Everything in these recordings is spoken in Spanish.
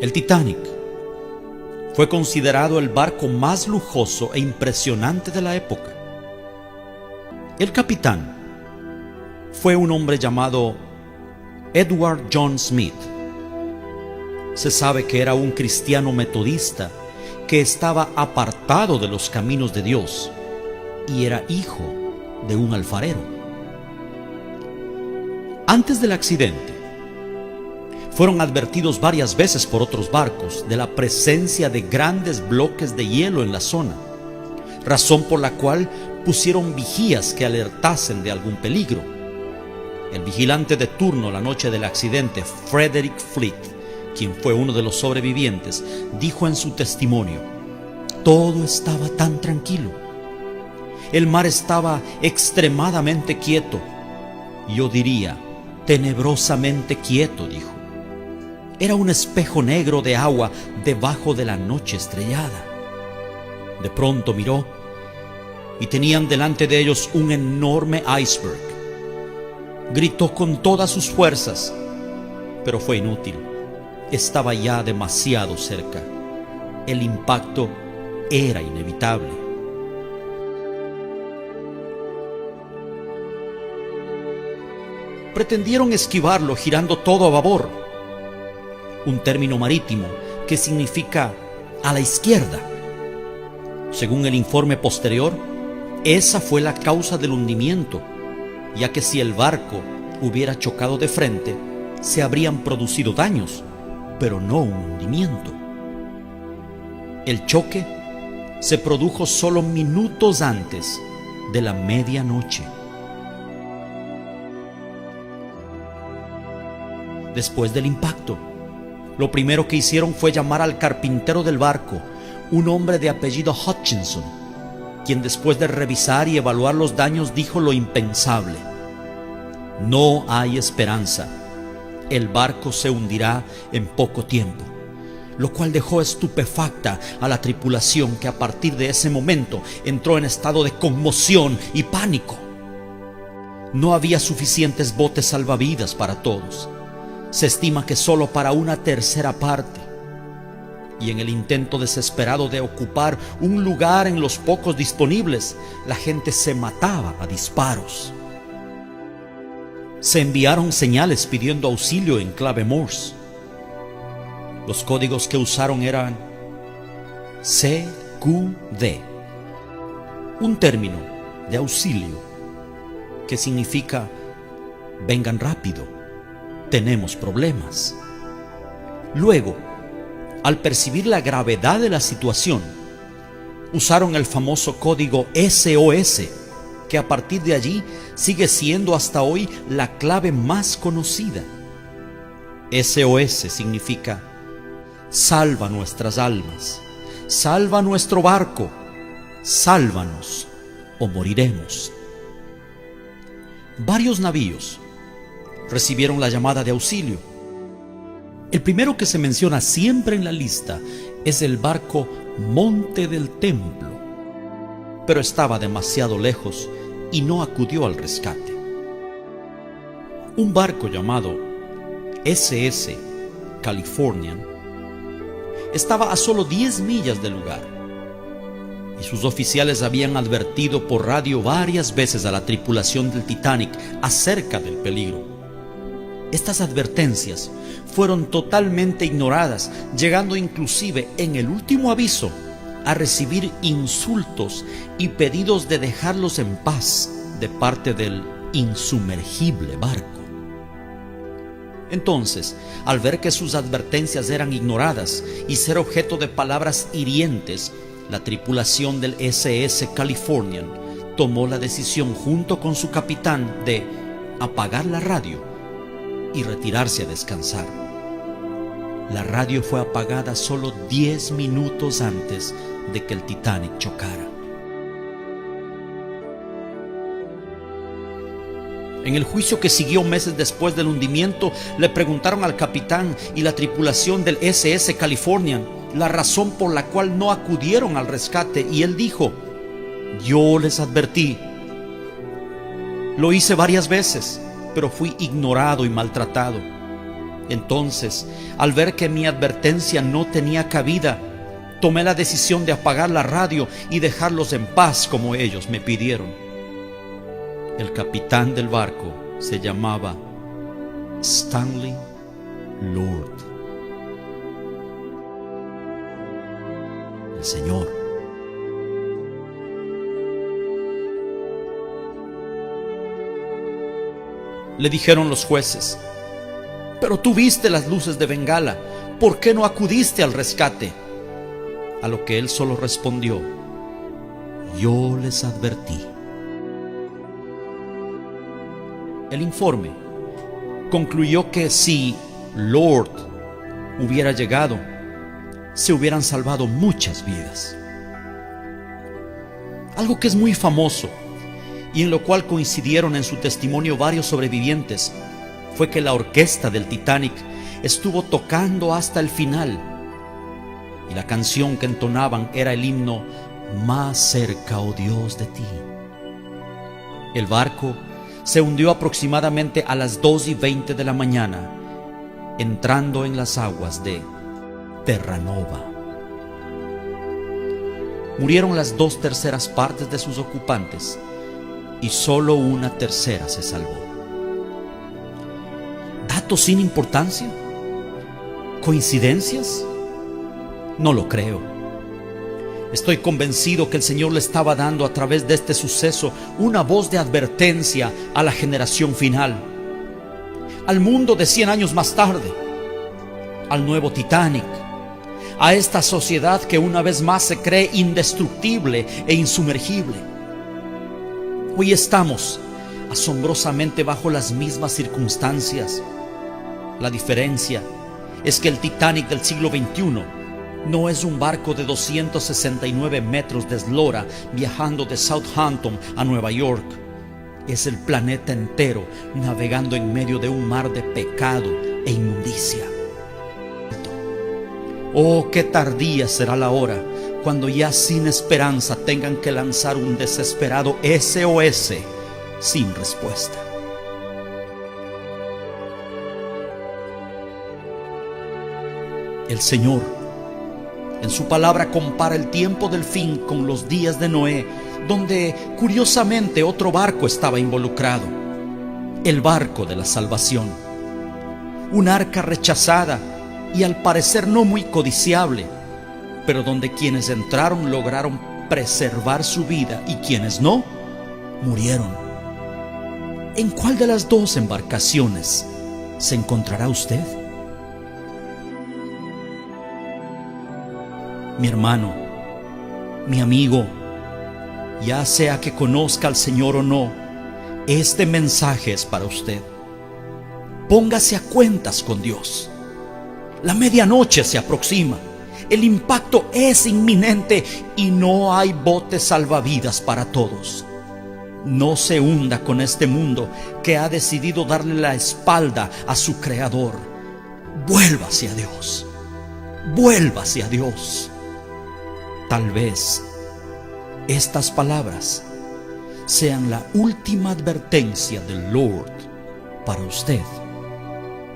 El Titanic fue considerado el barco más lujoso e impresionante de la época. El capitán fue un hombre llamado Edward John Smith. Se sabe que era un cristiano metodista que estaba apartado de los caminos de Dios y era hijo de un alfarero. Antes del accidente, fueron advertidos varias veces por otros barcos de la presencia de grandes bloques de hielo en la zona, razón por la cual pusieron vigías que alertasen de algún peligro. El vigilante de turno la noche del accidente, Frederick Fleet, quien fue uno de los sobrevivientes, dijo en su testimonio: todo estaba tan tranquilo. El mar estaba extremadamente quieto. Yo diría, tenebrosamente quieto, dijo. Era un espejo negro de agua debajo de la noche estrellada. De pronto miró y tenían delante de ellos un enorme iceberg. Gritó con todas sus fuerzas, pero fue inútil. Estaba ya demasiado cerca. El impacto era inevitable. Pretendieron esquivarlo girando todo a babor, un término marítimo que significa a la izquierda. Según el informe posterior, esa fue la causa del hundimiento, ya que si el barco hubiera chocado de frente, se habrían producido daños, pero no un hundimiento. El choque se produjo solo minutos antes de la medianoche. Después del impacto, lo primero que hicieron fue llamar al carpintero del barco, un hombre de apellido Hutchinson, quien después de revisar y evaluar los daños dijo lo impensable: no hay esperanza, el barco se hundirá en poco tiempo, lo cual dejó estupefacta a la tripulación, que a partir de ese momento entró en estado de conmoción y pánico. No había suficientes botes salvavidas para todos. Se estima que solo para una tercera parte. Y en el intento desesperado de ocupar un lugar en los pocos disponibles, la gente se mataba a disparos. Se enviaron señales pidiendo auxilio en clave Morse. Los códigos que usaron eran CQD, un término de auxilio que significa vengan rápido, tenemos problemas. Luego, al percibir la gravedad de la situación, usaron el famoso código SOS, que a partir de allí sigue siendo hasta hoy la clave más conocida. SOS significa salva nuestras almas, salva nuestro barco, sálvanos o moriremos. Varios navíos recibieron la llamada de auxilio. El primero que se menciona siempre en la lista es el barco Monte del Templo, pero estaba demasiado lejos y no acudió al rescate. Un barco llamado SS Californian estaba a solo 10 millas del lugar, y sus oficiales habían advertido por radio varias veces a la tripulación del Titanic acerca del peligro. Estas advertencias fueron totalmente ignoradas, llegando inclusive en el último aviso a recibir insultos y pedidos de dejarlos en paz de parte del insumergible barco. Entonces, al ver que sus advertencias eran ignoradas y ser objeto de palabras hirientes, la tripulación del SS Californian tomó la decisión junto con su capitán de apagar la radio y retirarse a descansar. La radio fue apagada solo 10 minutos antes de que el Titanic chocara. En el juicio que siguió meses después del hundimiento, le preguntaron al capitán y la tripulación del SS Californian la razón por la cual no acudieron al rescate, y él dijo: yo les advertí. Lo hice varias veces, pero fui ignorado y maltratado. Entonces, al ver que mi advertencia no tenía cabida, tomé la decisión de apagar la radio y dejarlos en paz como ellos me pidieron. El capitán del barco se llamaba Stanley Lord. El Señor. Le dijeron los jueces: pero tú viste las luces de Bengala, ¿por qué no acudiste al rescate? A lo que él solo respondió: yo les advertí. El informe concluyó que si Lord hubiera llegado, se hubieran salvado muchas vidas. Algo que es muy famoso y en lo cual coincidieron en su testimonio varios sobrevivientes fue que la orquesta del Titanic estuvo tocando hasta el final, y la canción que entonaban era el himno Más cerca, oh Dios, de ti. El barco se hundió aproximadamente a las 2:20 de la mañana, entrando en las aguas de Terranova. Murieron las 2/3 partes de sus ocupantes y solo 1/3 se salvó. ¿Datos sin importancia? ¿Coincidencias? No lo creo. Estoy convencido que el Señor le estaba dando a través de este suceso una voz de advertencia a la generación final, al mundo de 100 años más tarde, al nuevo Titanic, a esta sociedad que una vez más se cree indestructible e insumergible. Hoy estamos asombrosamente bajo las mismas circunstancias. La diferencia es que el Titanic del siglo XXI no es un barco de 269 metros de eslora viajando de Southampton a Nueva York. Es el planeta entero navegando en medio de un mar de pecado e inmundicia. Oh, qué tardía será la hora cuando ya sin esperanza tengan que lanzar un desesperado SOS sin respuesta. El Señor en su palabra compara el tiempo del fin con los días de Noé, donde curiosamente otro barco estaba involucrado, el barco de la salvación. Un arca rechazada y al parecer no muy codiciable, pero donde quienes entraron lograron preservar su vida y quienes no, murieron. ¿En cuál de las dos embarcaciones se encontrará usted? Mi hermano, mi amigo, ya sea que conozca al Señor o no, este mensaje es para usted. Póngase a cuentas con Dios. La medianoche se aproxima, el impacto es inminente y no hay botes salvavidas para todos. No se hunda con este mundo que ha decidido darle la espalda a su Creador. Vuélvase a Dios, vuélvase a Dios. Tal vez estas palabras sean la última advertencia del Lord para usted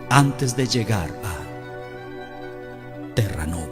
antes de llegar a Terranova.